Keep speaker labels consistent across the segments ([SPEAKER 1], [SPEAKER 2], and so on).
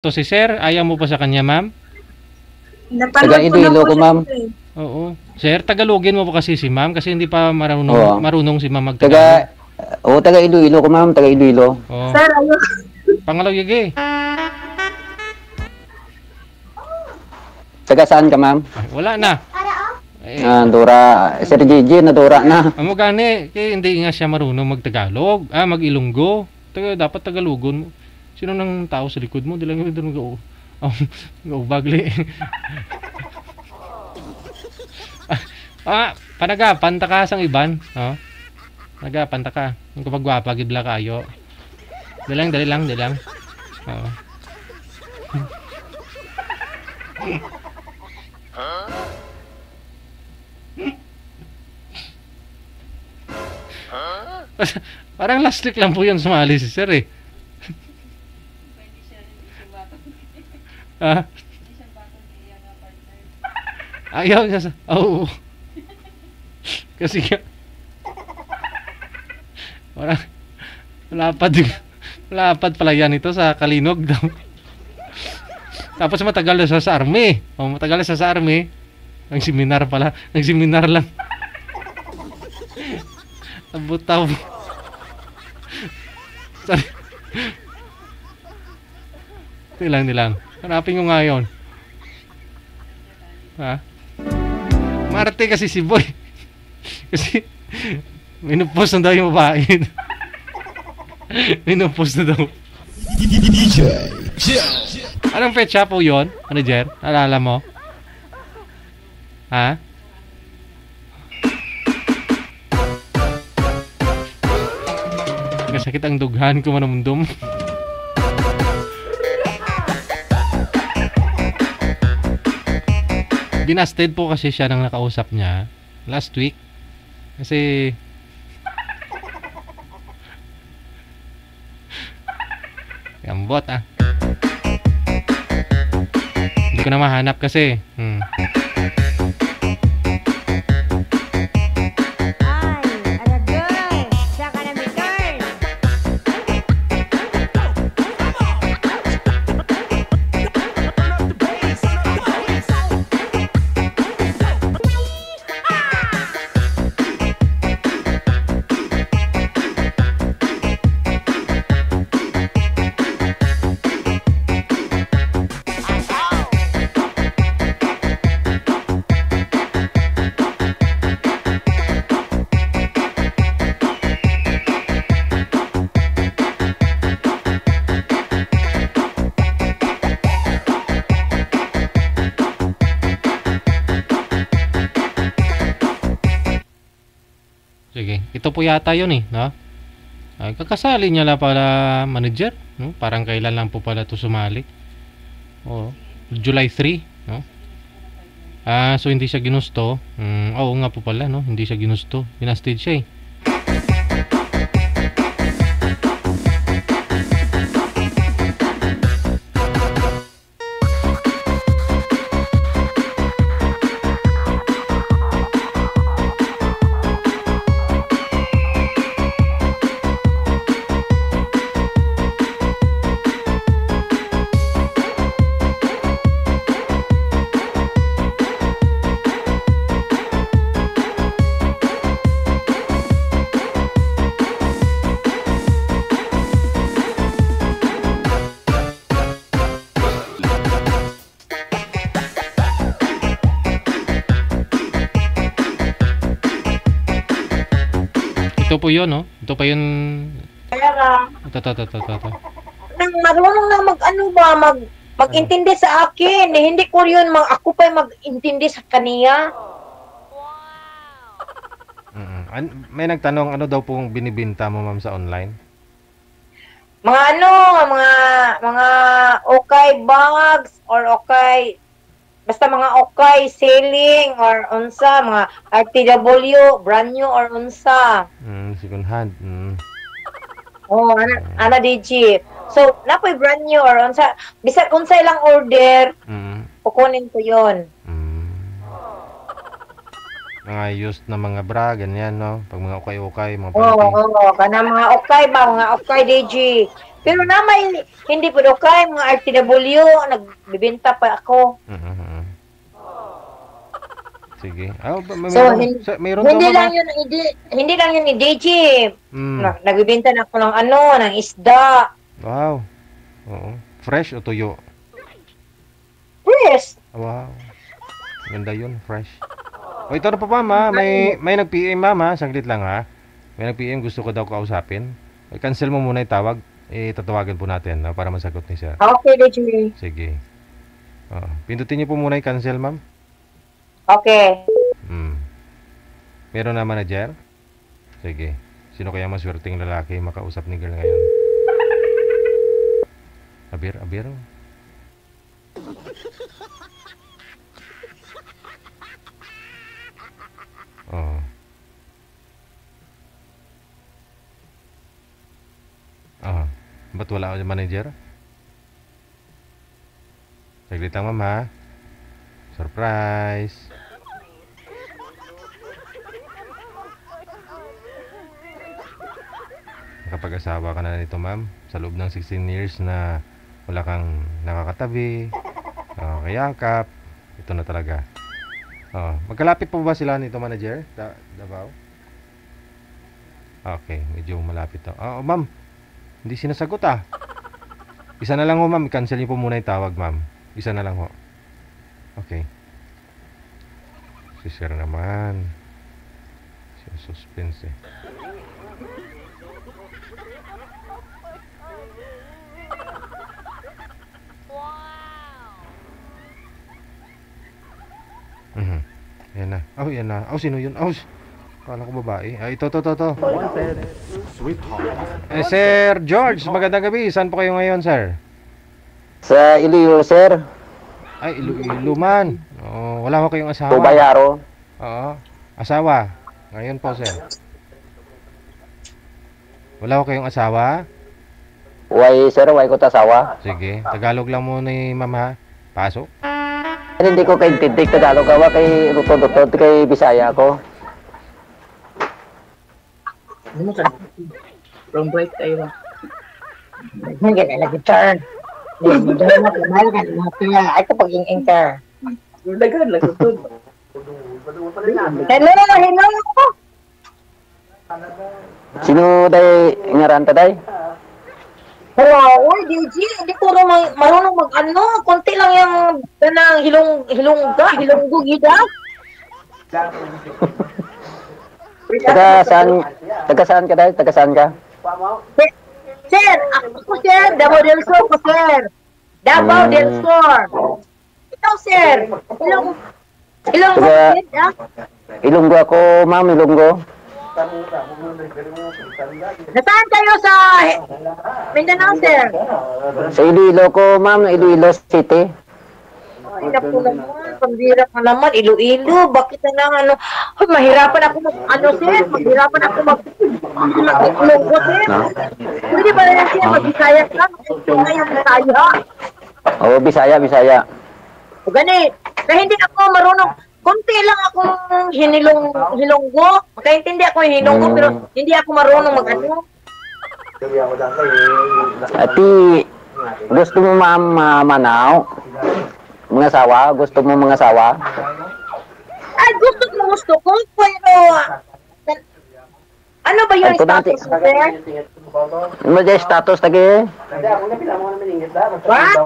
[SPEAKER 1] To si sir, ayaw mo pa sa kanya, ma'am?
[SPEAKER 2] Taga
[SPEAKER 3] Napanood ko na
[SPEAKER 2] Iloilo
[SPEAKER 3] po
[SPEAKER 2] ko,
[SPEAKER 3] siya
[SPEAKER 2] ma'am.
[SPEAKER 3] eh.
[SPEAKER 1] Oo. Sir, Tagalogin mo pa kasi si ma'am kasi hindi pa
[SPEAKER 2] Oo.
[SPEAKER 1] marunong si ma'am
[SPEAKER 2] Taga,
[SPEAKER 1] magtagalog.
[SPEAKER 2] taga Iloilo ko, ma'am. Taga Iloilo.
[SPEAKER 1] Oo.
[SPEAKER 3] Sir, ayun.
[SPEAKER 1] Pangalaw yagi.
[SPEAKER 2] Taga saan ka, ma'am?
[SPEAKER 1] Ay, wala na. Eh,
[SPEAKER 2] Dora. Sir Gigi, na Dora na.
[SPEAKER 1] amo gani, kaya hindi nga siya marunong magtagalog. Mag-Ilonggo. Dapat Tagalogon mo. Sino nang tao sa likod mo? Di lang yung doon bagli. Panagapan ta ka sang iban. Nagapan ta ka. Yung kapag gwapa, gidla kayo. Dali lang. Oo. Parang last week lang po yun sumali si sir eh. Ayaw niya sa... Oo. Kasi nga... Malapad pala yan ito sa Kalinog daw. Tapos matagal na siya sa army. Matagal na siya sa army. Nag-seminar pala. Nag-seminar lang. Tabutaw. Sorry. Nilang. Hanapin ko nga yun. Marte kasi si Boy. Kasi minupos na daw yung babae. Minupos na daw. Anong petsa po yun? Ano, Jer? Alala mo? Sakit ang dughan ko manumdum. Binasted po kasi siya nang nakausap niya last week. Kasi Gambot Hindi ko na mahanap kasi. Sige, ito po yata yun eh, no? Kakasali niya lang pala manager, no? Parang kailan lang po pala to sumali. July 3, no? So hindi siya ginusto. Oo nga po pala, no? Hindi siya ginusto. Binasted siya eh. Ito po yun, no? Ito pa yun.
[SPEAKER 3] Kaya
[SPEAKER 1] Ito.
[SPEAKER 3] marunong na mag-intindi sa akin. Hindi ko yun, ako pa mag-intindi sa kaniya.
[SPEAKER 1] May nagtanong, ano daw pong binibinta mo, ma'am, sa online?
[SPEAKER 3] Mga okay bags or okay, basta mga okay selling or unsa, mga RTW, brand new or unsa.
[SPEAKER 1] Second hand.
[SPEAKER 3] Ana DG. So, napoy brand new or unsa, bisag unsa ilang order, kukunin ko yon.
[SPEAKER 1] Mga used na mga bra, ganyan, no? Pag mga okay, mga
[SPEAKER 3] Oo, kanang mga okay ba, mga okay DG. Pero na may, hindi po okay, mga RTW, nagbibenta pa ako.
[SPEAKER 1] Mhm. Sige.
[SPEAKER 3] So,
[SPEAKER 1] mayroon
[SPEAKER 3] hindi
[SPEAKER 1] ka,
[SPEAKER 3] lang
[SPEAKER 1] mama?
[SPEAKER 3] yun, hindi lang yun ni DJ.
[SPEAKER 1] Mm.
[SPEAKER 3] Nagbibenta na ako ng ng isda.
[SPEAKER 1] Wow. Oo. Fresh o tuyo?
[SPEAKER 3] Yes.
[SPEAKER 1] Wow. Ganda yun, fresh. O ito na po, mama. May nag-PM, mama. Saglit lang, ha. May nag-PM, gusto ko daw kausapin. Cancel mo muna yung tawag. Tatawagan po natin para masagot ni sir.
[SPEAKER 3] Okay, DJ.
[SPEAKER 1] Sige. Pindutin niyo po muna yung cancel, ma'am.
[SPEAKER 3] Okay.
[SPEAKER 1] Meron na manager? Sige. Sino kaya maswerteng lalaki makausap ni girl ngayon? Abir. Oh. Ba't wala ako manager? Saglit lang, ma'am, ha? Surprise! Nakapag-asawa ka na nito, ma'am, sa loob ng 16 years na wala kang nakakatabi, kayakap. Ito na talaga. Magkalapit po ba sila nito, manager? Davao? Okay, medyo malapit to. Ma'am, hindi sinasagot, Isa na lang ho, ma'am. I-cancel niyo po muna yung tawag, ma'am. Isa na lang ho. Okay. Si sir naman. Siya suspense eh. Yan na. Yan na. Sino yun? Kala ko babae. Ito. Sir George, magandang gabi. Saan po kayo ngayon, sir?
[SPEAKER 2] Sa Iloilo, sir.
[SPEAKER 1] Ay, Iloilo man. Wala ko kayong asawa.
[SPEAKER 2] Tubayaro.
[SPEAKER 1] Oo. Asawa. Ngayon po, sir. Wala ko kayong asawa?
[SPEAKER 2] Sir, ko tasawa.
[SPEAKER 1] Sige. Tagalog lang muna ni mama. Pasok.
[SPEAKER 2] Hindi ko kay tindig Tagalog awa kay rutod kay Bisaya ko.
[SPEAKER 4] Ano ka? From break tayo ba?
[SPEAKER 3] Hindi na lagi turn. Hindi na kumain ka na kaya ay kapag inging ka.
[SPEAKER 4] Lagan.
[SPEAKER 3] Hello.
[SPEAKER 2] Sino day ngaranta day?
[SPEAKER 3] Hello, DJ, hindi ko marunong konti lang yung hilonggo gida.
[SPEAKER 2] Taga saan ka day? Taga saan ka?
[SPEAKER 3] Sir, ako sir, Davao del Sur po sir. Davao del Sur. Ikaw sir, Ilonggo.
[SPEAKER 2] Ilonggo ako, ma'am, Ilonggo.
[SPEAKER 3] Nasaan kayo sa Mindanao, sir?
[SPEAKER 2] Sa Iloilo ko, ma'am, Iloilo City.
[SPEAKER 3] Ay, naku naman, pambira ka naman, Iloilo, bakit na mahirapan ako sir, mahirapan ako mag-Ilonggo, sir. Pwede ba na sir, mag-Bisaya ka? Ngayon, Bisaya.
[SPEAKER 2] Bisaya.
[SPEAKER 3] O ganit, kaya hindi ako marunong, konti lang akong hilonggo. Makaintindi ako yung hilonggo, pero hindi ako marunong
[SPEAKER 2] Ati, gusto mo manaw? Mga asawa? Gusto mo mga asawa?
[SPEAKER 3] Ay, gusto ko, pero ano ba yung status mo, sir?
[SPEAKER 2] Madya status tagi?
[SPEAKER 3] What?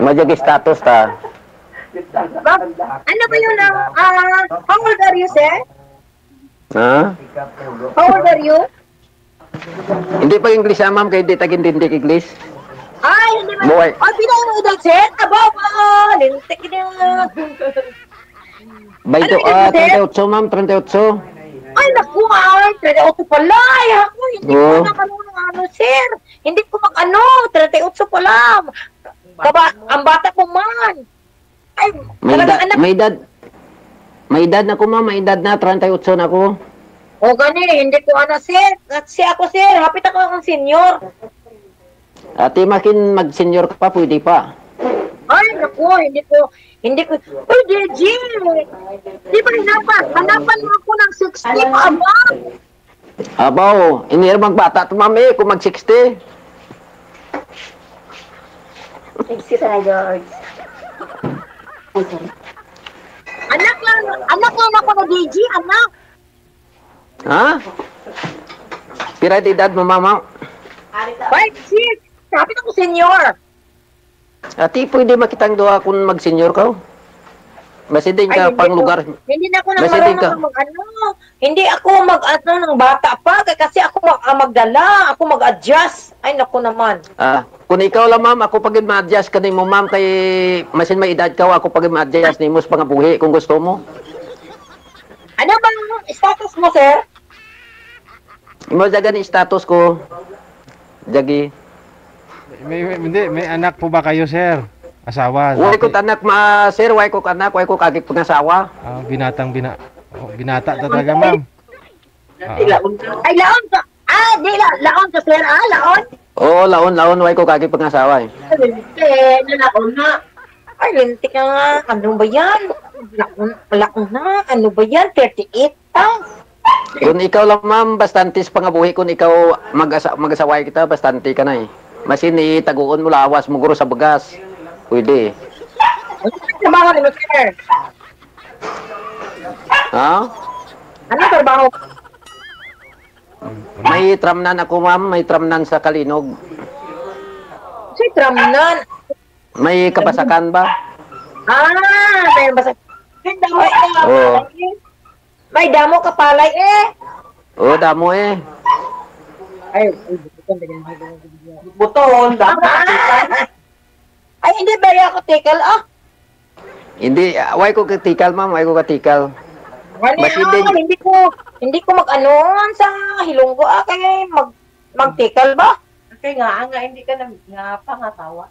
[SPEAKER 2] Madya status ta?
[SPEAKER 3] Ano ba yun how old are you, sir?
[SPEAKER 2] Ha?
[SPEAKER 3] How old are you?
[SPEAKER 2] Hindi pa English ma'am, kaya hindi tag-intindi English.
[SPEAKER 3] Ay, hindi man.
[SPEAKER 2] Buhay.
[SPEAKER 3] Pinay mo edad, sir? Lintik na.
[SPEAKER 2] Baito, 38 ma'am, 38.
[SPEAKER 3] Ay, naku, 38 pala. Ay, ako, hindi ko nakalunong sir. Hindi ko 38 pala. Ang bata ko man. Ay,
[SPEAKER 2] may edad na ko ma'am, may edad na, 38 na ko.
[SPEAKER 3] O gani, hindi ko sir. Kasi ako sir, hapit ako akong senior.
[SPEAKER 2] Ate, makin mag-senior ka pa, pwede pa.
[SPEAKER 3] Ay, naku, hindi ko, uy, DJ, di ba hanapan mo ako ng 60 pa abang?
[SPEAKER 2] Abaw, inir magbata to ma'am kung mag-60.
[SPEAKER 5] Excuse na, George.
[SPEAKER 3] Anak lang ako na DJ, anak.
[SPEAKER 2] Ha? Pira di edad mo, mama?
[SPEAKER 3] 5'6". Sabi ko senior.
[SPEAKER 2] Ati, pwede makitang doa kung mag-senior ka? Masiding ka pang lugar.
[SPEAKER 3] Hindi na ako nang
[SPEAKER 2] Masiding ka.
[SPEAKER 3] marunong mag-ano. Hindi ako mag-ano ng bata pa. Kasi ako magdala. Ako mag-adjust. Ay, naku naman.
[SPEAKER 2] Kung ikaw lang, ma'am, ako pag ma-adjust ka mo, ma'am, kay masin may edad ka, ako pag ma-adjust ni mo sa pangabuhi kung gusto mo.
[SPEAKER 3] Ano bang status mo, sir?
[SPEAKER 2] Imo jaga ni status ko. Jagi.
[SPEAKER 1] May anak po ba kayo, sir? Asawa?
[SPEAKER 2] Way ko anak sir, way ko anak, way ko kagik pangasawa.
[SPEAKER 1] Binata talaga, ma'am.
[SPEAKER 3] Ay, laon ka. Laon ka, sir. Laon.
[SPEAKER 2] Oo, laon, way ko kagik pangasawa eh.
[SPEAKER 3] Ay, lintik. Laon na. Ay, lintik ka nga. Ano ba yan? Laon na. Ano ba yan? 38 pa.
[SPEAKER 2] Kung ikaw lang, ma'am, bastantis pangabuhi, kung ikaw mag-asaway kita, bastante ka na eh. Masin taguon mo lawas mo guro sa bagas. Pwede.
[SPEAKER 3] Ano trabaho ni sir?
[SPEAKER 2] Ha?
[SPEAKER 3] Ano trabaho?
[SPEAKER 2] May tramnan ako, ma'am, may tramnan sa Kalinog.
[SPEAKER 3] Si Tramnan.
[SPEAKER 2] May kabasakan ba?
[SPEAKER 3] May basa.
[SPEAKER 2] Oo.
[SPEAKER 3] May damo ka palay eh.
[SPEAKER 2] Oo, damo eh.
[SPEAKER 3] Ay, buton. Ay, hindi ba ako tikal
[SPEAKER 2] Hindi, way ko katikal, ma'am, way ko katikal.
[SPEAKER 3] Hindi ko mag-anuan sa Hilonggo kaya magtikal ba?
[SPEAKER 5] Kaya nga, hindi ka na pangatawa.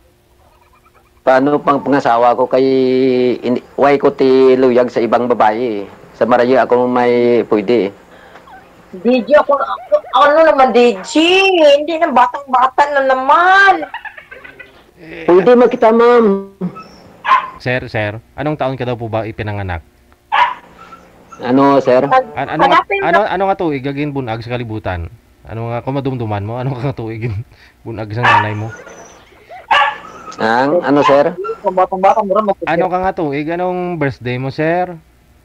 [SPEAKER 2] Paano pang pangasawa ko kay way ko ti luyag sa ibang babae eh. Sa Marayo ako may pwede eh.
[SPEAKER 3] DJ ako, ano naman DJ? Hindi na batang-bata na naman.
[SPEAKER 2] Pwede makita, ma'am.
[SPEAKER 1] Sir, anong taon ka daw po ba ipinanganak?
[SPEAKER 2] Ano, sir?
[SPEAKER 1] Ano nga tuig gagin bunag sa kalibutan? Ano nga kumadumduman mo? Ano nga tuig bunag sa nanay mo?
[SPEAKER 2] Ano, sir?
[SPEAKER 3] Batang-bata mo rin.
[SPEAKER 1] Ano ka nga tuig? Anong birthday mo, sir?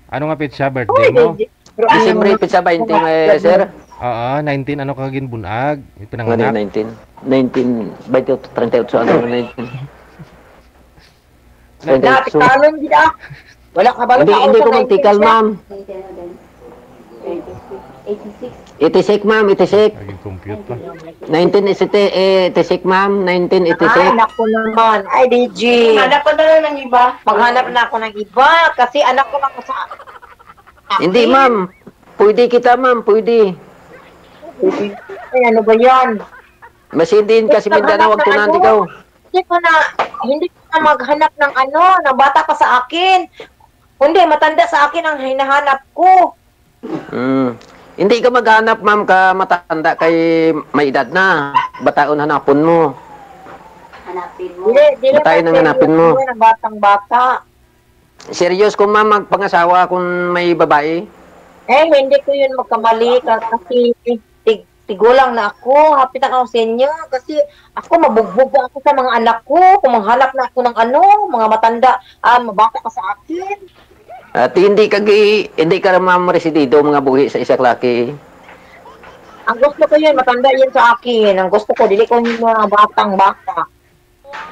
[SPEAKER 1] Ano nga petsa birthday mo?
[SPEAKER 2] December pizza 20, sir.
[SPEAKER 1] Oo, 19 ano ka gagin bunag
[SPEAKER 2] Ano,
[SPEAKER 1] ipinanganak?
[SPEAKER 2] 19, 28, 38, ano, 19.
[SPEAKER 3] Dati kanon gida. Wala ka ba?
[SPEAKER 2] Hindi ko magtikal, ma'am.
[SPEAKER 5] 86.
[SPEAKER 2] 86, ma'am, 86.
[SPEAKER 1] Gagin compute pa.
[SPEAKER 2] 1986, ma'am, 1986.
[SPEAKER 3] Ay, naku naman. Ay, DJ.
[SPEAKER 5] Hanap ko na lang ng iba.
[SPEAKER 3] Maghanap na ako ng iba. Kasi anak ko lang sa...
[SPEAKER 2] Hindi, ma'am. Pwede kita, ma'am, pwede.
[SPEAKER 3] Ay, ano ba yan?
[SPEAKER 2] Masindin kasi Mindanao, wag tunan ikaw.
[SPEAKER 3] Hindi ko na maghanap ng ng bata pa sa akin. Hindi, matanda sa akin ang hinahanap ko.
[SPEAKER 2] Hindi ka maghanap, ma'am, ka matanda kay may edad na. Bataon hanapon mo.
[SPEAKER 5] Hanapin mo.
[SPEAKER 2] Batayin ang hanapin mo.
[SPEAKER 3] Batang-bata.
[SPEAKER 2] Serious ko, ma'am, magpangasawa kung may babae?
[SPEAKER 3] Hindi ko yun magkamali kasi tigulang na ako. Hapit ako sa inyo kasi ako mabugbog ako sa mga anak ko. Kung maghanap na ako ng mga matanda, mabata pa sa akin.
[SPEAKER 2] At hindi ka ma'am residido mga buhi sa isa laki.
[SPEAKER 3] Ang gusto ko yun, matanda yun sa akin. Ang gusto ko, dili ko yung mga batang-bata.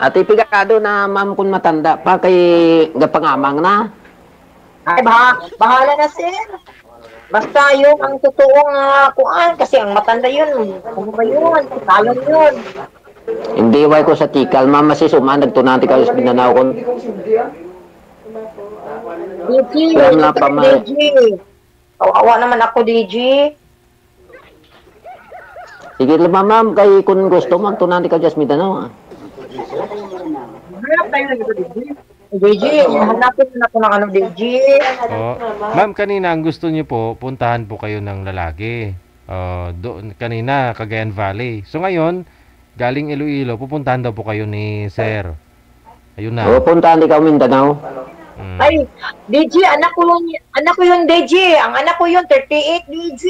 [SPEAKER 2] At ipigakado na ma'am kung matanda pa kay gapangamang na.
[SPEAKER 3] Ay, bahala na sir. Basta yung ang totoong kuan, kasi ang matanda yun. Ano ba yun? Talon yun.
[SPEAKER 2] Hindi way ko sa tikal, ma'am, masisuman nagtunati ka sa Mindanao kon.
[SPEAKER 3] DJ,
[SPEAKER 2] Wala pa, ma'am.
[SPEAKER 3] DJ. Awa naman ako, DJ.
[SPEAKER 2] Sige lang, ma'am, kay kung gusto magtunati ka sa Mindanao.
[SPEAKER 3] Hanap tayo ng DJ. DJ, hanapin na ako ng DJ.
[SPEAKER 1] Oh. Ma'am, kanina ang gusto niyo po, puntahan po kayo ng lalaki. Doon kanina Cagayan Valley. So ngayon, galing Iloilo, pupuntahan daw po kayo ni Sir. Ayun na.
[SPEAKER 2] O, puntahan ikaw Mindanao.
[SPEAKER 3] Ay, DJ, anak ko yun, DJ. Ang anak ko yun, 38, DJ.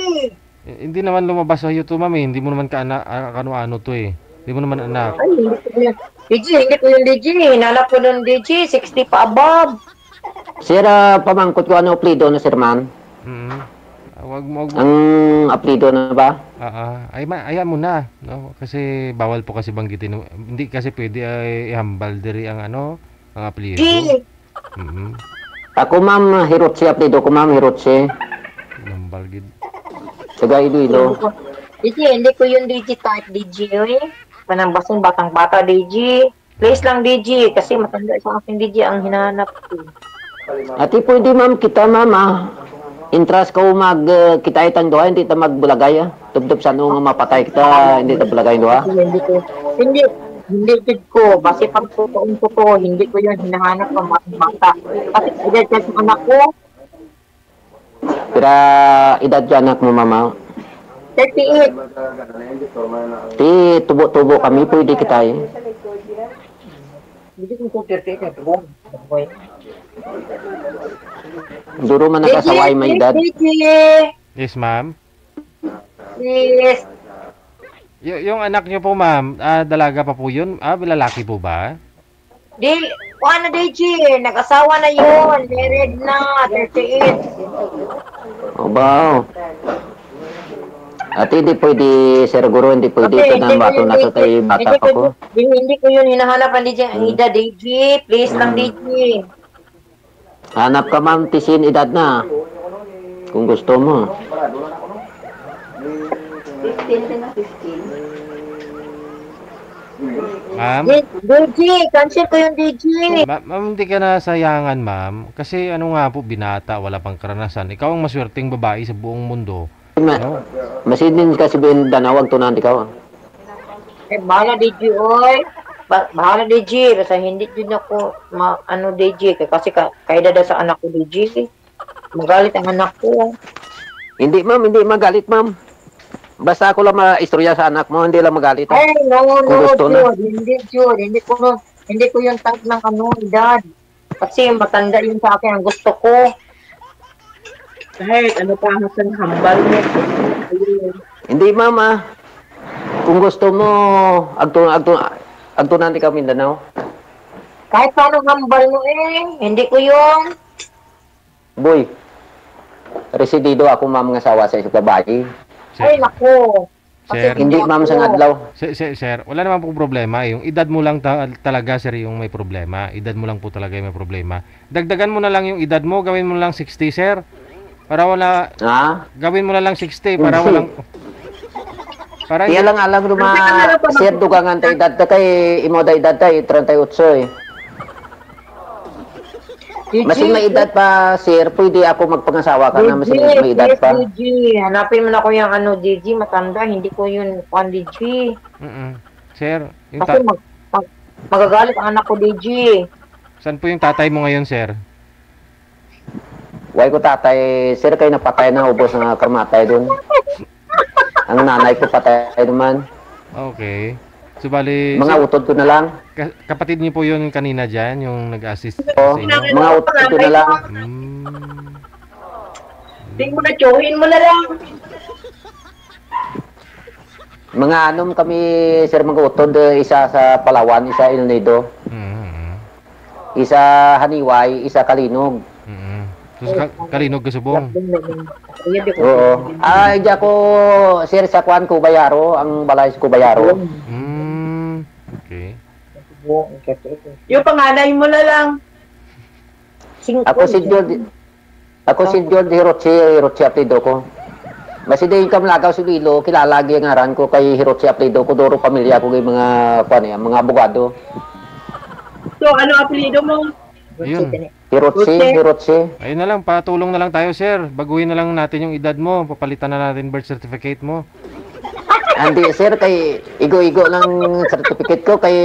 [SPEAKER 1] Hindi naman lumabas sa YouTube, ma'am. Hindi mo naman ano-ano to eh. Hindi mo naman anak.
[SPEAKER 3] Ay, hindi ko yun. DJ, hindi ko yung DJ. Hinanap ko ng DJ, 60 pa above.
[SPEAKER 2] Sir, pamangkot ko ano apelido na sir ma'am?
[SPEAKER 1] Wag mo.
[SPEAKER 2] Ang apelido na ba?
[SPEAKER 1] Ayan mo na, no? Kasi bawal po kasi banggitin. Hindi kasi pwede ay ihambal diri ang ano, ang apelyido.
[SPEAKER 3] DJ.
[SPEAKER 2] Ako ma'am, Hirotsi apelido ko ma'am, Hirotsi.
[SPEAKER 1] Ihambal gid.
[SPEAKER 2] Taga Iloilo.
[SPEAKER 3] DJ, hindi ko yung DJ type DJ, eh. Panambasin batang bata DJ. Please lang DJ, kasi matanda sa akin DJ ang hinahanap ko.
[SPEAKER 2] Ati pwede ma'am kita ma'am Intras ko kita itang doha, hindi ta magbulagay Tubtub sa nung mapatay kita, hindi ta bulagay doha.
[SPEAKER 3] Hindi ko. Basta pag totoo, hindi ko yun hinahanap ng bata. Kasi edad sa anak ko,
[SPEAKER 2] Kira edad dyan anak mo mama.
[SPEAKER 3] 38.
[SPEAKER 2] Ti tubo-tubo kami, pwede kita
[SPEAKER 3] Hindi ko 38 na tubo.
[SPEAKER 2] Duro man nakasaway may edad.
[SPEAKER 1] Yes, ma'am.
[SPEAKER 3] Yes.
[SPEAKER 1] Yung anak niyo po, ma'am, dalaga pa po yun? Lalaki po ba?
[SPEAKER 3] Ano DJ, nag-asawa na yun. Married na, 38.
[SPEAKER 2] Oh, wow. Ate, hindi pwede, Sir Guru, hindi pwede. Ito na bato na ito tayo bata pa ko.
[SPEAKER 3] Hindi ko yun hinahanap ang DJ. Ida DJ, please lang DJ.
[SPEAKER 2] Hanap ka ma'am, tisin edad na. Kung gusto mo.
[SPEAKER 5] 15 na 15.
[SPEAKER 1] Ma'am?
[SPEAKER 3] DJ, cancel ko yung DJ.
[SPEAKER 1] Ma'am, hindi ka na sayangan, ma'am. Kasi ano nga po, binata, wala pang karanasan. Ikaw ang maswerteng babae sa buong mundo. No?
[SPEAKER 2] Masinin kasi danawag to na ikaw.
[SPEAKER 3] Bahala DJ, oy. Bahala DJ, basta hindi din ako DJ. Kasi kaya dada sa anak ko DJ. Magalit ang anak ko.
[SPEAKER 2] Hindi ma'am, hindi magalit ma'am. Basta ako lang maistorya sa anak mo, hindi lang magalit.
[SPEAKER 3] Ay, no,
[SPEAKER 2] gusto na.
[SPEAKER 3] Jude. Hindi ko yung type ng edad. Kasi matanda yun sa akin ang gusto ko.
[SPEAKER 4] Kahit ano pa ang hambal mo.
[SPEAKER 2] Hindi mama. Kung gusto mo, agtunan di ka Mindanao.
[SPEAKER 3] Kahit paano hambal mo hindi ko yun.
[SPEAKER 2] Boy, residido ako ma'am ng asawa sa isang babae.
[SPEAKER 3] Ay, naku.
[SPEAKER 1] Sir,
[SPEAKER 2] Hindi ma'am sa adlaw.
[SPEAKER 1] sir, wala naman po problema. Yung edad mo lang talaga, sir, yung may problema. Edad mo lang po talaga yung may problema. Dagdagan mo na lang yung edad mo, gawin mo na lang 60, sir. Para wala, gawin mo na lang 60, para walang... Para
[SPEAKER 2] Kaya lang alam sir, dugangan tayo edad kay imo da edad tayo, 38 Masin may edad pa, sir, pwede ako magpangasawa ka na masin may edad pa.
[SPEAKER 3] DJ, hanapin mo na ko yung DJ, matanda, hindi ko yun DJ.
[SPEAKER 1] Sir, yung
[SPEAKER 3] Kasi magagalit ang anak ko DJ.
[SPEAKER 1] saan po yung tatay mo ngayon, sir?
[SPEAKER 2] Way ko tatay, sir, kayo napatay na ubos na karmatay dun. Ang nanay ko patay naman.
[SPEAKER 1] Okay. So, bali...
[SPEAKER 2] Mga utod ko na lang.
[SPEAKER 1] Kapatid niyo po yun kanina dyan, yung nag-assist
[SPEAKER 2] Oo,
[SPEAKER 1] sa inyo?
[SPEAKER 2] mga utod ko na lang.
[SPEAKER 3] Tingin mo na, tsuhin mo na lang.
[SPEAKER 2] Mga anom kami, sir, mga utod. Isa sa Palawan, isa El Nido. Isa Haniway, isa Kalinog.
[SPEAKER 1] So, Kalinog ka subong?
[SPEAKER 2] Oo. Ay, di ako, sir, sa Kuan Kubayaro, ang balay sa Kubayaro.
[SPEAKER 1] Okay.
[SPEAKER 5] Yung panganay mo na lang.
[SPEAKER 2] Ako si George Hirotsi apelido ko. Basi din kam lagaw si Lilo, kilala gi ang ngaran ko kay Hirotsi apelido ko, duro pamilya ko kay mga mga abogado.
[SPEAKER 5] So, ano apelido mo?
[SPEAKER 1] Ayun.
[SPEAKER 2] Hirotsi.
[SPEAKER 1] Ayun na lang, patulong na lang tayo, sir. Baguhin na lang natin yung edad mo. Papalitan na natin birth certificate mo.
[SPEAKER 2] Andi, sir, kay igo-igo lang certificate ko kay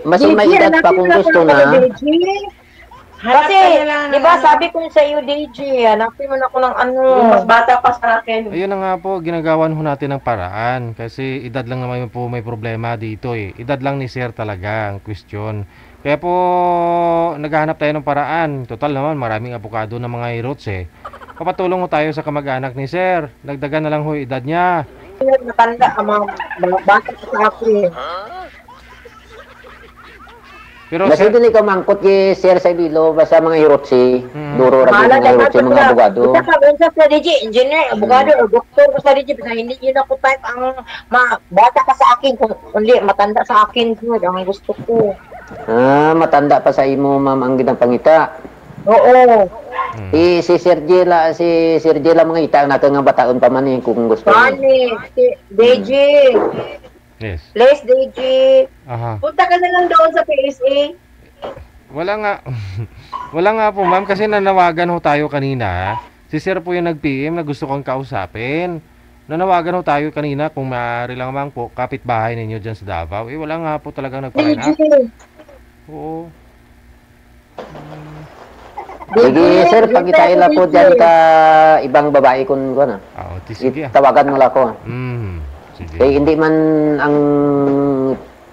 [SPEAKER 2] mas may edad pa kung gusto na.
[SPEAKER 3] Kasi, di ba sabi ko sa iyo, DJ, hanapin mo na ako ng
[SPEAKER 5] Mas bata pa sa akin.
[SPEAKER 1] Ayun na nga po, ginagawan ho natin ng paraan. Kasi edad lang naman po may problema dito eh. Edad lang ni sir talaga ang question. Kaya po, naghahanap tayo ng paraan. Total naman, maraming abogado ng mga irots eh. Papatulong ho tayo sa kamag-anak ni sir. Dagdagan na lang ho edad niya.
[SPEAKER 3] Matanda ang mga bata sa akin.
[SPEAKER 1] Pero
[SPEAKER 2] Basta
[SPEAKER 1] sir,
[SPEAKER 2] dili ka mangkot kay Sir sa Bilo, basta mga hirotsi,
[SPEAKER 1] Mm.
[SPEAKER 2] duro ra
[SPEAKER 3] Bahala
[SPEAKER 2] mga
[SPEAKER 3] na
[SPEAKER 2] hirotsi, mga abogado.
[SPEAKER 3] Isa ka sa strategy, engineer, abogado, o doktor ko sa strategy, basta hindi yun ako type ang bata ka sa akin, kundi matanda sa akin yun, ang gusto ko.
[SPEAKER 2] Matanda pa sa imo, ma'am, ang ginapangita.
[SPEAKER 3] Oo.
[SPEAKER 2] Si Sir Jela mga ita na nga bataon pa man kung gusto.
[SPEAKER 3] Bani, si DJ,
[SPEAKER 1] yes.
[SPEAKER 3] please DJ,
[SPEAKER 1] Aha.
[SPEAKER 5] Punta ka na lang doon sa PSA.
[SPEAKER 1] Wala nga. Wala nga po, ma'am, kasi nanawagan ho tayo kanina. Si sir po yung nag-PM na gusto kong kausapin. Nanawagan ho tayo kanina kung maaari lang ma'am po, kapitbahay ninyo dyan sa Davao. Wala nga po talagang nagpa-line
[SPEAKER 3] DJ,
[SPEAKER 1] up. Oo.
[SPEAKER 2] Sige, sir, pagkitain lang po dyan ka ibang babae kung ano.
[SPEAKER 1] Oo, sige.
[SPEAKER 2] Tawagan mo lang ako.
[SPEAKER 1] Sige.
[SPEAKER 2] Hindi man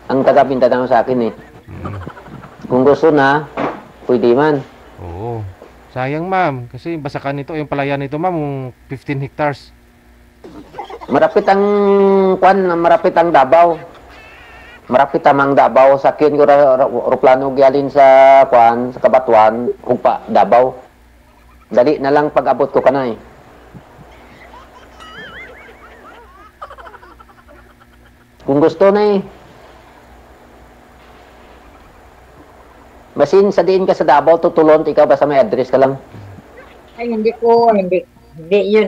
[SPEAKER 2] ang taga-pinta sa akin eh. Kung gusto na, pwede man.
[SPEAKER 1] Oo. Sayang ma'am, kasi basakan nito, yung palayan nito ma'am, 15 hectares.
[SPEAKER 2] Marapit ang Davao. Marapit ang Davao. Sakyan ko roplano gyalin sa sa Kabatuan, ugpa Davao. Dali na lang pag-abot ko kanay. Kung gusto na eh. Basin sa diin ka sa Davao, tutulon, ikaw basta may address ka lang.
[SPEAKER 3] ay hindi yun.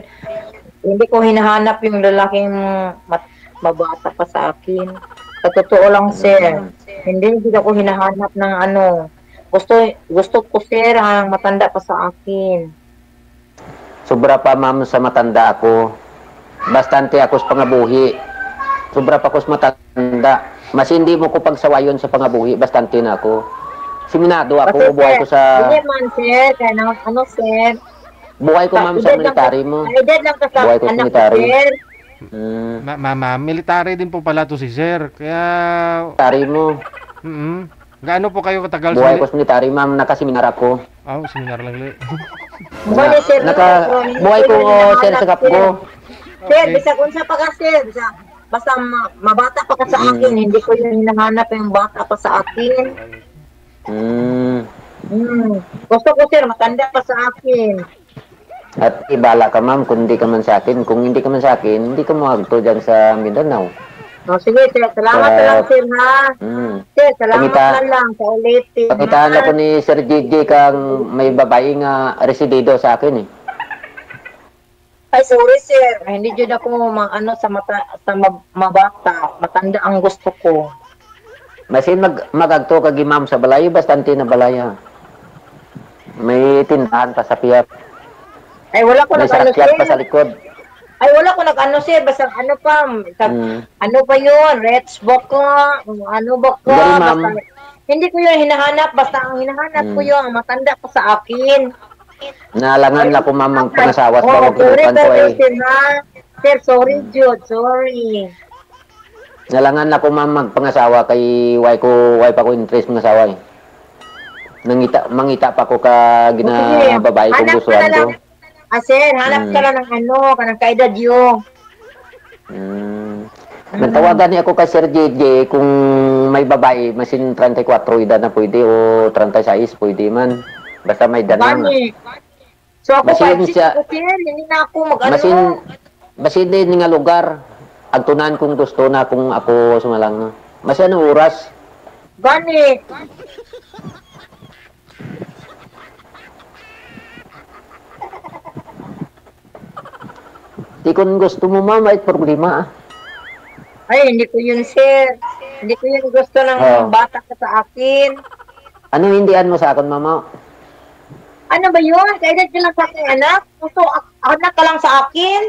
[SPEAKER 3] Hindi ko hinahanap yung lalaking mabata pa sa akin. Sa totoo lang, sir. Hindi ako hinahanap ng ano. Gusto ko, sir, ang matanda pa sa akin.
[SPEAKER 2] Sobra pa, ma'am, sa matanda ako. Bastante ako sa pangabuhi. Sobra pa ako sa matanda. Mas hindi mo ko pagsawayon sa pangabuhi. Bastante na ako. Siminado ako. Buhay ko sa...
[SPEAKER 3] Hindi man, sir. Kaya ano, sir.
[SPEAKER 2] Buhay ko, ma'am, sa military mo.
[SPEAKER 3] Edad lang ka sa
[SPEAKER 2] Buhay ko sa
[SPEAKER 3] anak ko,
[SPEAKER 2] military.
[SPEAKER 3] sir.
[SPEAKER 1] Ma'am, military din po pala to si sir. Kaya,
[SPEAKER 2] Military mo.
[SPEAKER 1] gaano po kayo katagal
[SPEAKER 2] Buhay ko sa military, ma'am. Nakaseminar ako.
[SPEAKER 1] Seminar lang ulit.
[SPEAKER 3] Bali, sir.
[SPEAKER 2] Buhay ko, sir, sa kapgo.
[SPEAKER 3] Sir, bisa kung sa pagka, sir. Basta mabata pa ka sa akin. Hindi ko yung hinahanap yung bata pa sa akin. Gusto ko, sir, matanda pa sa akin.
[SPEAKER 2] At ibala ka, ma'am, kung hindi ka man sa akin. Kung hindi ka man sa akin, hindi ka magto dyan sa Mindanao.
[SPEAKER 3] Sige, sir. Salamat na lang, sir, ha? Sir, salamat na lang sa ulitin.
[SPEAKER 2] Pakitaan ako ni Sir Gigi kang may babae nga residido sa akin eh.
[SPEAKER 3] Ay, sorry, sir. Hindi dyan ako mabata. Matanda ang gusto ko.
[SPEAKER 2] Masin magagto ka ma'am sa balay, bastante na balaya. May tindahan pa sa piyat.
[SPEAKER 3] Ay, wala ko
[SPEAKER 2] May
[SPEAKER 3] nag-ano,
[SPEAKER 2] sarakyat pa
[SPEAKER 3] sir.
[SPEAKER 2] sa likod.
[SPEAKER 3] Ay, wala ko nag-ano, sir. Basta ano pa. Ano pa yun? Reds ba ko? Ano ba ko?
[SPEAKER 2] Dali, ma'am.
[SPEAKER 3] Hindi ko yun hinahanap. Basta ang hinahanap ko yun, ang matanda pa sa akin.
[SPEAKER 2] Nalangan lang ko, ma'am, ang pangasawas
[SPEAKER 3] Oh,
[SPEAKER 2] ba
[SPEAKER 3] sorry,
[SPEAKER 2] ko ay.
[SPEAKER 3] sir, ha? Sir, sorry, Jude. Sorry.
[SPEAKER 2] Nalangan lang ko, ma'am, magpangasawa kay way pa ko interest mga asawa eh. Mangita pa ko ka babae kung gustuhan ko.
[SPEAKER 3] Sir, hanap ka lang ng kanang kaedad yun.
[SPEAKER 2] Nagtawagan niya ako kay Sir JJ kung may babae, masin 34 edad na pwede o 36 pwede man. Basta may danam.
[SPEAKER 3] So ako
[SPEAKER 2] Masin
[SPEAKER 3] 5'6",
[SPEAKER 2] siya-
[SPEAKER 3] sir, hindi na ako mag-ano.
[SPEAKER 2] Masin din nga lugar. Agtunan kung gusto na kung ako sumalang. Masin anong oras?
[SPEAKER 3] Gani.
[SPEAKER 2] Di kung gusto mo, ma'am, ay problema.
[SPEAKER 3] Ay, hindi ko yun, sir. Hindi ko yun gusto ng bata ka sa akin.
[SPEAKER 2] Ano hindian mo sa akin, mama?
[SPEAKER 3] Ano ba yun? Kaedad ka lang sa akin, anak? Gusto, anak ka lang sa akin?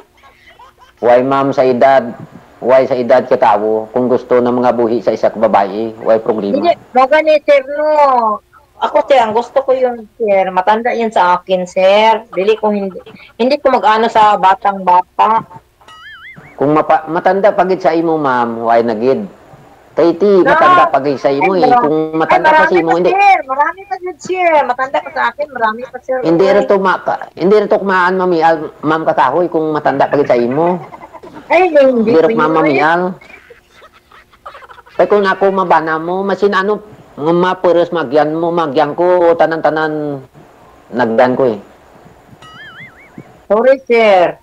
[SPEAKER 2] Why, ma'am, sa edad? Why sa edad ka tao? Kung gusto ng mga buhi sa isang babae, why problema?
[SPEAKER 3] Hindi, gani, sir, no. Ako, sir, ang gusto ko yun, sir. Matanda yan sa akin, sir. Hindi ko mag-ano sa batang-bata.
[SPEAKER 2] Kung matanda pagit sa imo, ma'am, why nagid? Kaiti, matanda pagit sa imo eh. Kung matanda pa sa imo, hindi.
[SPEAKER 3] Sir, marami pa yun, sir. Matanda pa sa akin, marami pa, sir.
[SPEAKER 2] Hindi rito kumaan, mamial, ma'am kakahoy, kung matanda pagit sa imo.
[SPEAKER 3] Ay, hindi
[SPEAKER 2] Hindi
[SPEAKER 3] ko
[SPEAKER 2] rin ma'am
[SPEAKER 3] yun.
[SPEAKER 2] mamial. Kaya kung ako mabana mo, masin ano, Mga maperes magyan ko, tanan-tanan, nagdan ko eh.
[SPEAKER 3] Sorry, sir.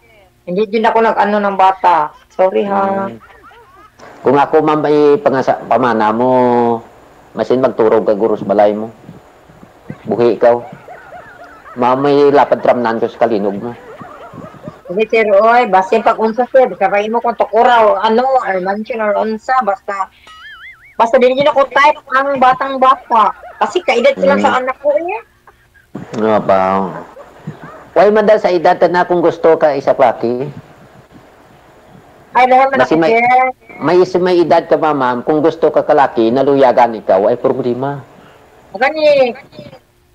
[SPEAKER 3] Hindi din ako nag-ano ng bata. Sorry, ha.
[SPEAKER 2] Kung ako ma'am ay pamana mo, masin magturog ka guro sa balay mo. Buhi ikaw. Ma'am may lapad tramnan ko sa kalinog mo.
[SPEAKER 3] Sige, sir, oy. Basta yung pag-unsa, sir. Sabahin mo kung tukura o ano, or mansion or unsa. Basta din ako type ang batang-bata. Kasi kaedad ko lang sa anak ko eh.
[SPEAKER 2] Nga ba? Why man sa edad na kung gusto ka isa klaki?
[SPEAKER 3] Ay, lahat man
[SPEAKER 2] Basi
[SPEAKER 3] ako, sir.
[SPEAKER 2] may edad ka ba, ma'am? Kung gusto ka kalaki, naluyagan ikaw, ay problema.
[SPEAKER 3] Gani,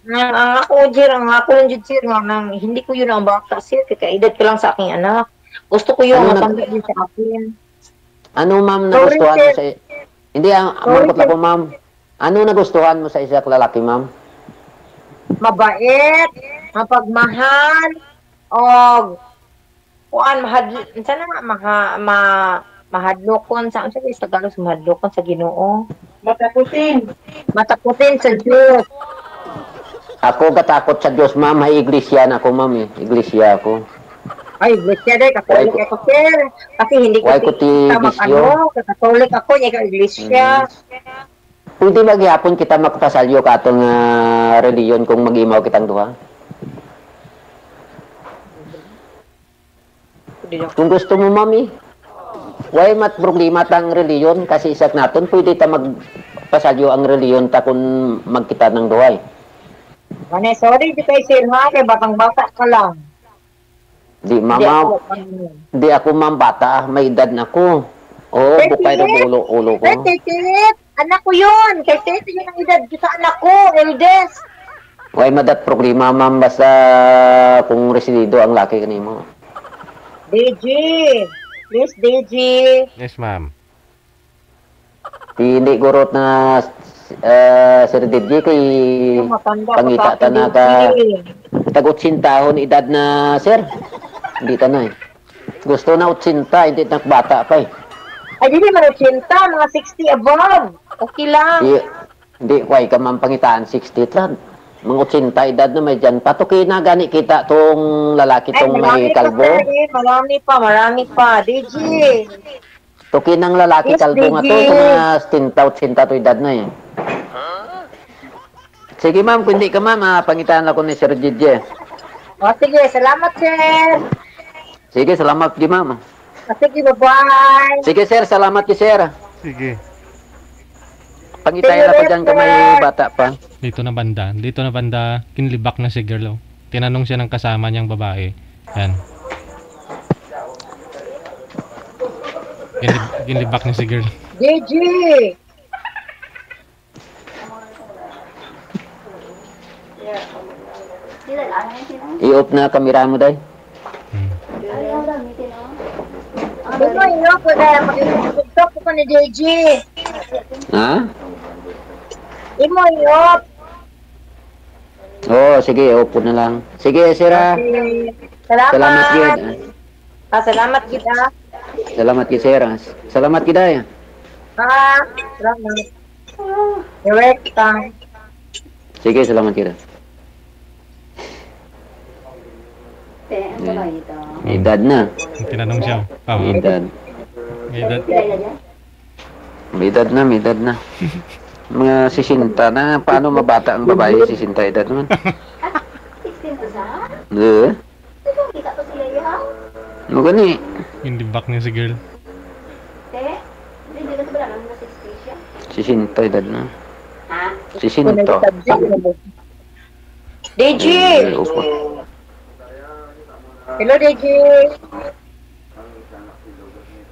[SPEAKER 3] ang ako lang dyan, sir, nang hindi ko yun ang bata, sir, kakaedad ko lang sa aking anak. Gusto ko yun,
[SPEAKER 2] Ano
[SPEAKER 3] matanda din sa akin.
[SPEAKER 2] Ano, ma'am,
[SPEAKER 3] Sorry,
[SPEAKER 2] nagustuhan mo
[SPEAKER 3] sir.
[SPEAKER 2] sa... Hindi, markot lang po, ma'am. Ano nagustuhan mo sa isa lalaki, ma'am?
[SPEAKER 3] Mabait, mapagmahal, o, mahadlokon, saan siya sa Tagalog, mahadlokon sa Ginoo. Matapusin sa Diyos.
[SPEAKER 2] Ako katakot sa Diyos, ma'am. May iglesia na ako, ma'am, eh. Iglesia ako.
[SPEAKER 3] Ay, iglesia day, katolik
[SPEAKER 2] Why
[SPEAKER 3] ako, sir. Kasi hindi ko
[SPEAKER 2] why ko ti bisyo?
[SPEAKER 3] katolik ako, niya ka iglesia.
[SPEAKER 2] Pwede maghihapon kita magpasalyo ka itong reliyon kung mag-imaw kitang duha? Kung gusto mo, mami, why mat problema tang reliyon kasi isak naton, pwede ta magpasalyo ang reliyon ta kung magkita ng duhay.
[SPEAKER 3] Mane, sorry, di kayo sir ha, kay batang-bata ka lang.
[SPEAKER 2] Di,
[SPEAKER 3] Hindi
[SPEAKER 2] mama,
[SPEAKER 3] ako,
[SPEAKER 2] di ako ma'am bata, may edad na ko. Oo, bukay na ulo ko.
[SPEAKER 3] Sir, titit, anak ko yun. Kay titit yun ang edad sa anak ko, eldest.
[SPEAKER 2] Why madat problema, ma'am, basta kung residido ang laki kanimo.
[SPEAKER 3] DG, please DG.
[SPEAKER 1] Yes, ma'am.
[SPEAKER 2] Hindi gurot na Sir DJ kay pangita ta na ka tag-80 taon edad na sir. Hindi ta na eh. Gusto na 80, hindi na bata pa eh.
[SPEAKER 3] Ay, di man 80, mga 60 above. Okay lang.
[SPEAKER 2] Hindi, why ka man pangitaan 60 lang. Mga 80 edad na may dyan. Patuki na gani kita tong lalaki tong may kalbo.
[SPEAKER 3] Marami pa. DG.
[SPEAKER 2] Tuki ng lalaki
[SPEAKER 3] Yes,
[SPEAKER 2] kalbo nga to.
[SPEAKER 3] DJ.
[SPEAKER 2] Mga 80 to edad na eh. Sige ma'am, kung hindi ka ma'am, pangitaan ako ni Sir DJ.
[SPEAKER 3] O, sige, salamat, sir.
[SPEAKER 2] Sige, salamat di ma'am.
[SPEAKER 3] O, sige, bye-bye.
[SPEAKER 2] Sige sir, salamat ki sir.
[SPEAKER 1] Sige.
[SPEAKER 2] Pangitayan ako dyan ka may bata pa.
[SPEAKER 1] Dito na banda, kinlibak na si girl. Oh. Tinanong siya ng kasama niyang babae. Yan. Kinlibak na si girl.
[SPEAKER 3] DG.
[SPEAKER 2] I-off na kamera mo day.
[SPEAKER 3] Ano yun? Mag-tiktok ko ni DG.
[SPEAKER 2] Ha?
[SPEAKER 3] Imo yun.
[SPEAKER 2] Oo, sige, off na lang. Sige, sir.
[SPEAKER 3] Salamat.
[SPEAKER 2] Salamat gid.
[SPEAKER 3] Salamat kita.
[SPEAKER 2] Salamat gid sir. Salamat gid ay.
[SPEAKER 3] Salamat. You're welcome.
[SPEAKER 2] Sige, salamat gid. May edad na.
[SPEAKER 1] Tinanong siya. Oh.
[SPEAKER 2] May edad.
[SPEAKER 1] May edad.
[SPEAKER 2] May edad na. Mga 60 na. Paano mabata ang babae? 60 edad naman. Oo. Ano gani?
[SPEAKER 1] Kinlibak niya si girl.
[SPEAKER 2] 60 edad na. 60.
[SPEAKER 3] DG. Hello, DG.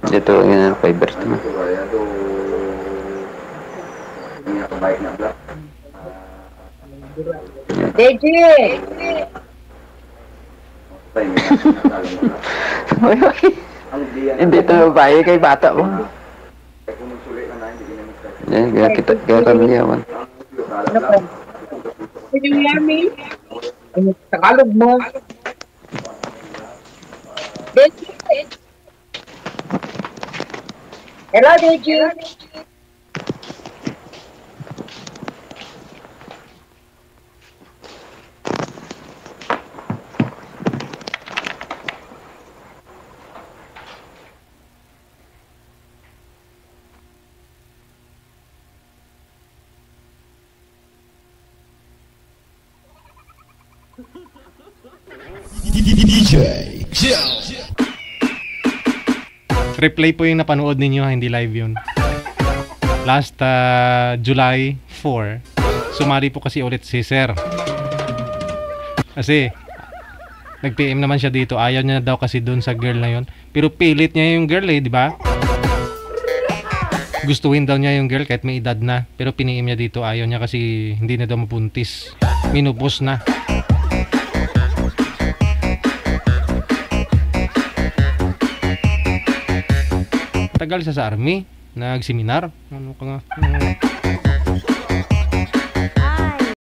[SPEAKER 2] Ito, yun ang fibers naman.
[SPEAKER 3] DG.
[SPEAKER 2] Hindi ito babae kay bata mo. Yan, kaya kami yaman.
[SPEAKER 3] Ano po? Can you hear me? Tagalog mo. DG. Hello, DG.
[SPEAKER 1] Replay po yung napanood ninyo, hindi live yun. Last July 4, sumali po kasi ulit si Sir. Kasi nag-PM naman siya dito, ayaw niya daw kasi doon sa girl na yun. Pero pilit niya yung girl di ba? Gustuhin daw niya yung girl kahit may edad na. Pero piniim niya dito, ayaw niya kasi hindi na daw mabuntis. Minupos na. Tagal siya sa army, nagseminar. Ano ka nga?